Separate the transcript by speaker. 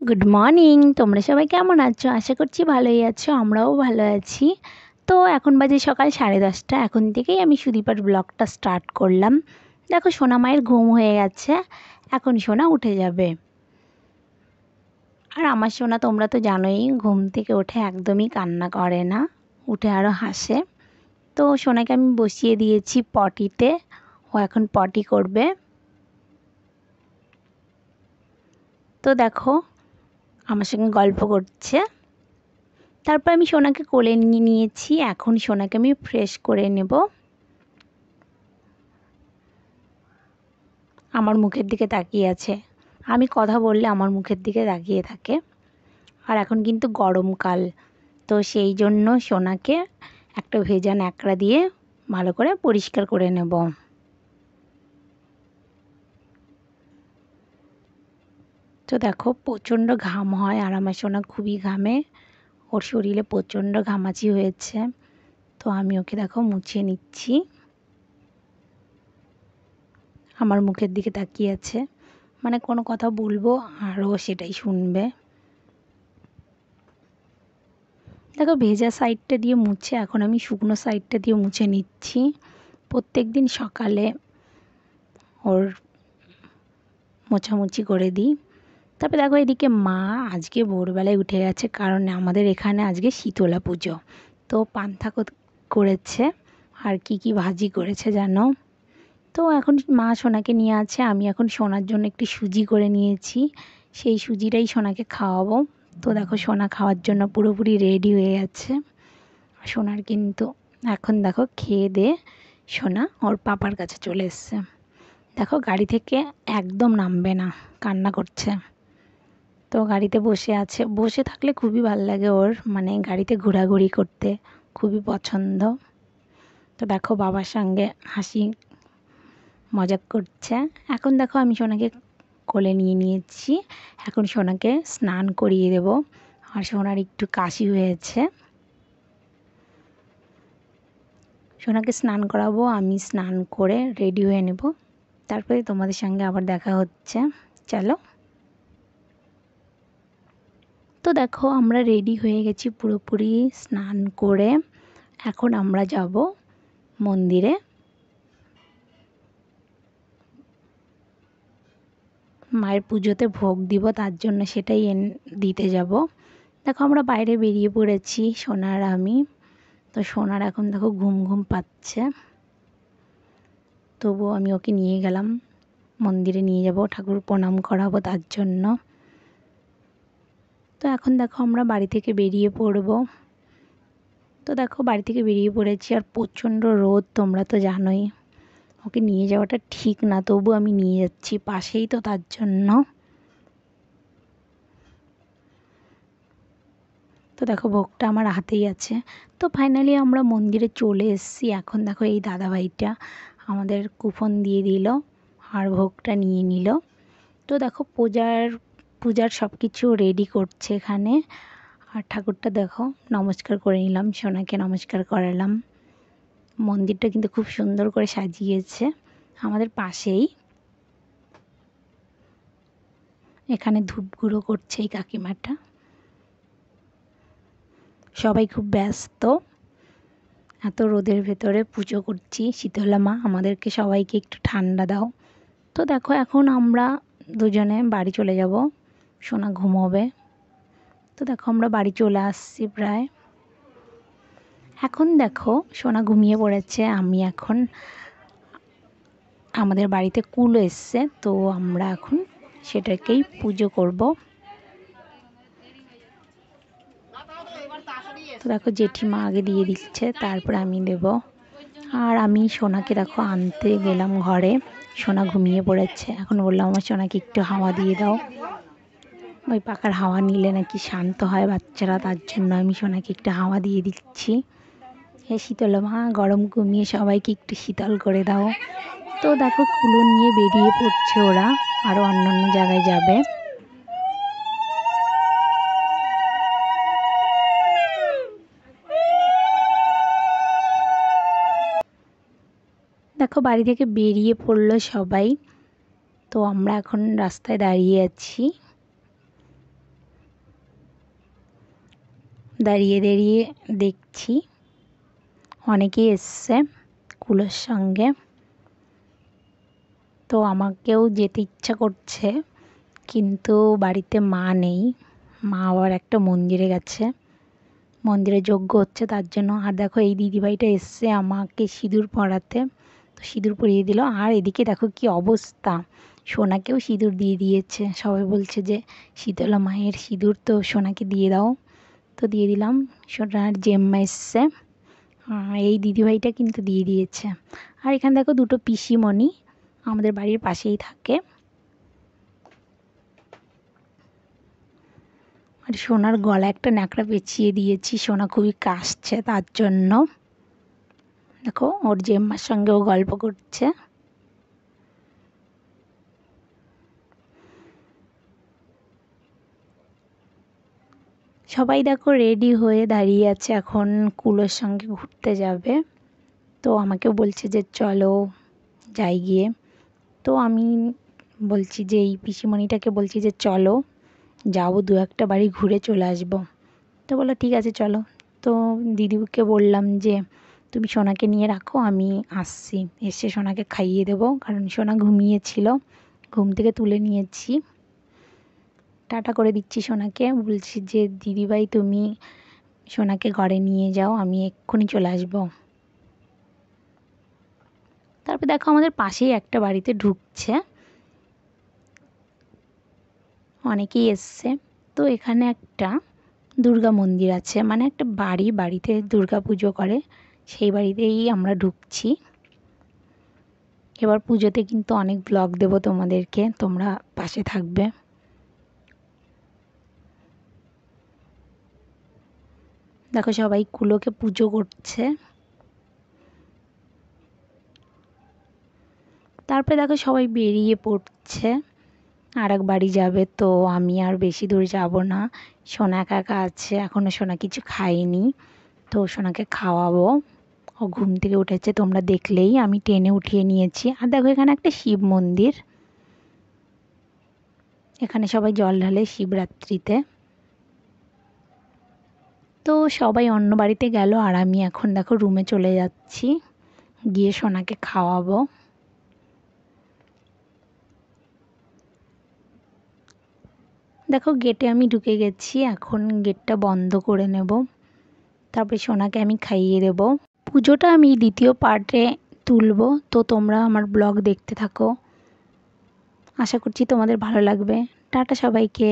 Speaker 1: Good morning. তোমরা সবাই কেমন আছো? আশা করছি ভালোই আছো, আমরাও ভালো আছি। তো এখন বাজে সকাল 10:30। এখন থেকেই আমি সুদীপার ব্লগটা স্টার্ট করলাম। দেখো সোনা মায়ের ঘুম হয়ে গেছে, এখন সোনা উঠে যাবে। আর আমার সোনা তোমরা তো জানোই, ঘুম থেকে উঠে একদমই কান্না করে না, উঠে আরও হাসে। তো সোনাকে আমি বসিয়ে দিয়েছি পটিতে, ও এখন পটি করবে। তো দেখো আমার সঙ্গে গল্প করছে। তারপর আমি সোনাকে কোলে নিয়ে নিয়েছি, এখন সোনাকে আমি ফ্রেশ করে নেব। আমার মুখের দিকে তাকিয়ে আছে, আমি কথা বললে আমার মুখের দিকে তাকিয়ে থাকে। আর এখন কিন্তু গরমকাল, তো সেই জন্য সোনাকে একটা ভেজা ন্যাকড়া দিয়ে ভালো করে পরিষ্কার করে নেব। তো দেখো প্রচণ্ড ঘাম হয়, আর আমার সোনা খুবই ঘামে, ওর শরীরে প্রচণ্ড ঘামাচি হয়েছে। তো আমি ওকে দেখো মুছিয়ে নিচ্ছি। আমার মুখের দিকে তাকিয়ে আছে, মানে কোনো কথা বলবো আর ও সেটাই শুনবে। দেখো ভেজা সাইডটা দিয়ে মুছে এখন আমি শুকনো সাইডটা দিয়ে মুছে নিচ্ছি। প্রত্যেক দিন সকালে ওর মোছামুছি করে দিই। তারপরে দেখো এদিকে মা আজকে ভোরবেলায় উঠে গেছে, কারণ আমাদের এখানে আজকে শীতলা পুজো। তো পান্তা করেছে, আর কি ভাজি করেছে জানো। তো এখন মা সোনাকে নিয়ে আছে, আমি এখন সোনার জন্য একটু সুজি করে নিয়েছি, সেই সুজিটাই সোনাকে খাওয়াবো। তো দেখো সোনা খাওয়ার জন্য পুরোপুরি রেডি হয়ে গেছে। সোনার কিন্তু এখন দেখো খেয়ে দিয়ে সোনা ওর পাপার কাছে চলে এসছে। দেখো গাড়ি থেকে একদম নামবে না, কান্না করছে। তো গাড়িতে বসে আছে, বসে থাকলে খুবই ভালো লাগে ওর, মানে গাড়িতে ঘোরাঘুরি করতে খুবই পছন্দ। তো দেখো বাবার সঙ্গে হাসি মজাক করছে। এখন দেখো আমি সোনাকে কোলে নিয়ে নিয়েছি, এখন সোনাকে স্নান করিয়ে দেব। আর সোনার একটু কাশি হয়েছে, সোনাকে স্নান করাবো, আমি স্নান করে রেডি হয়ে নেব। তারপরে তোমাদের সঙ্গে আবার দেখা হচ্ছে, চলো। তো দেখো আমরা রেডি হয়ে গেছি পুরোপুরি স্নান করে, এখন আমরা যাব মন্দিরে। মায়ের পুজোতে ভোগ দিব, তার জন্য সেটাই দিতে যাব। দেখো আমরা বাইরে বেরিয়ে পড়েছি সোনার আমি। তো সোনার এখন দেখো ঘুম ঘুম পাচ্ছে, তবুও আমি ওকে নিয়ে গেলাম, মন্দিরে নিয়ে যাব, ঠাকুর প্রণাম করাবো তার জন্য। তো এখন দেখো আমরা বাড়ি থেকে বেরিয়ে পড়ব। তো দেখো বাড়ি থেকে বেরিয়ে পড়েছি, আর প্রচণ্ড রোদ, তোমরা তো জানোই। ওকে নিয়ে যাওয়াটা ঠিক না, তবু আমি নিয়ে যাচ্ছি, পাশেই তো তার জন্য। তো দেখো ভোগটা আমার হাতেই আছে। তো ফাইনালি আমরা মন্দিরে চলে এসেছি। এখন দেখো এই দাদাভাইটা আমাদের কুপন দিয়ে দিল আর ভোগটা নিয়ে নিল। তো দেখো পূজার সব কিছু রেডি করছে এখানে। আর ঠাকুরটা দেখো নমস্কার করে নিলাম, সোনাকে নমস্কার করালাম। মন্দিরটা কিন্তু খুব সুন্দর করে সাজিয়েছে আমাদের পাশেই। এখানে ধূপ গুঁড়ো করছে এই কাকিমাটা। সবাই খুব ব্যস্ত, এত রোদের ভেতরে পুজো করছি, শীতলা মা আমাদেরকে সবাইকে একটু ঠান্ডা দাও। তো দেখো এখন আমরা দুজনে বাড়ি চলে যাব, সোনা ঘুমোবে। তো দেখো আমরা বাড়ি চলে আসছি প্রায়। এখন দেখো সোনা ঘুমিয়ে পড়েছে, আমি এখন আমাদের বাড়িতে কুলো এসছে, তো আমরা এখন সেটাকেই পুজো করব। তো দেখো জেঠিমা আগে দিয়ে দিচ্ছে, তারপর আমি দেব। আর আমি সোনাকে দেখো আনতে গেলাম ঘরে, সোনা ঘুমিয়ে পড়েছে। এখন বললাম আমার সোনাকে একটু হাওয়া দিয়ে দাও, ওই পাখার হাওয়া নিলে নাকি শান্ত হয় বাচ্চারা, তার জন্য আমি সোনাকে একটু হাওয়া দিয়ে দিচ্ছি। হে শীতলা মা, গরম কমিয়ে সবাইকে একটু শীতল করে দাও। তো দেখো কুলো নিয়ে বেরিয়ে পড়ছে ওরা, আরও অন্যান্য জায়গায় যাবে। দেখো বাড়ি থেকে বেরিয়ে পড়লো সবাই। তো আমরা এখন রাস্তায় দাঁড়িয়ে আছি। দাঁড়িয়ে দাঁড়িয়ে দেখছি অনেকেই এসছে কুলোর সঙ্গে। তো আমাকেও যেতে ইচ্ছা করছে, কিন্তু বাড়িতে মা নেই, মা আবার একটা মন্দিরে গেছে, মন্দিরে যজ্ঞ হচ্ছে তার জন্য। আর দেখো এই দিদিভাইটা এসছে আমাকে সিঁদুর পরাতে, তো সিঁদুর পরিয়ে দিল। আর এদিকে দেখো কি অবস্থা, সোনাকেও সিঁদুর দিয়ে দিয়েছে। সবাই বলছে যে শীতলা মায়ের সিঁদুর তো সোনাকে দিয়ে দাও, তো দিয়ে দিলাম। সোনার জেম্মা এসছে, এই দিদিভাইটা কিন্তু দিয়ে দিয়েছে। আর এখানে দেখো দুটো পিসিমণি আমাদের বাড়ির পাশেই থাকে। আর সোনার গলায় একটা ন্যাকড়া পেঁচিয়ে দিয়েছি, সোনা খুবই কাশছে তার জন্য। দেখো ওর জেম্মার সঙ্গেও গল্প করছে। সবাই দেখো রেডি হয়ে দাঁড়িয়ে আছে, এখন কুলোর সঙ্গে ঘুরতে যাবে। তো আমাকে বলছে যে চলো যাই গিয়ে। তো আমি বলছি যে এই পিসিমণিটাকে বলছি যে চলো যাবো, দু একটা বাড়ি ঘুরে চলে আসবো। তো বললো ঠিক আছে চলো। তো দিদিকে বললাম যে তুমি সোনাকে নিয়ে রাখো, আমি আসছি, এসে সোনাকে খাইয়ে দেবো, কারণ সোনা ঘুমিয়েছিল, ঘুম থেকে তুলে নিয়েছি। টাটা করে দিচ্ছি সোনাকে, বলছি যে দিদিভাই তুমি সোনাকে ঘরে নিয়ে যাও, আমি এক্ষুনি চলে আসবো। তারপর দেখো আমাদের পাশেই একটা বাড়িতে ঢুকছে, অনেকেই এসছে। তো এখানে একটা দুর্গা মন্দির আছে, মানে একটা বাড়িতে দুর্গা পুজো করে, সেই বাড়িতেই আমরা ঢুকছি। এবার পুজোতে কিন্তু অনেক ব্লগ দেবো তোমাদেরকে, তোমরা পাশে থাকবে। দেখো সবাই কুলোকে পুজো করছে। তারপরে দেখো সবাই বেরিয়ে পড়ছে, আর এক বাড়ি যাবে। তো আমি আর বেশি দূর যাব না, সোনা একা একা আছে, এখনও সোনা কিছু খায়নি, তো সোনাকে খাওয়াবো। ও ঘুম থেকে উঠেছে, তোমরা দেখলেই, আমি টেনে উঠিয়ে নিয়েছি। আর দেখো এখানে একটা শিব মন্দির, এখানে সবাই জল ঢালে শিবরাত্রিতে। তো সবাই অন্য বাড়িতে গেল, আর আমি এখন দেখো রুমে চলে যাচ্ছি, গিয়ে সোনাকে খাওয়াবো। দেখো গেটে আমি ঢুকে গেছি, এখন গেটটা বন্ধ করে নেব, তারপরে সোনাকে আমি খাইয়ে দেব। পুজোটা আমি দ্বিতীয় পার্টে তুলবো, তো তোমরা আমার ব্লগ দেখতে থাকো, আশা করছি তোমাদের ভালো লাগবে। টাটা সবাইকে।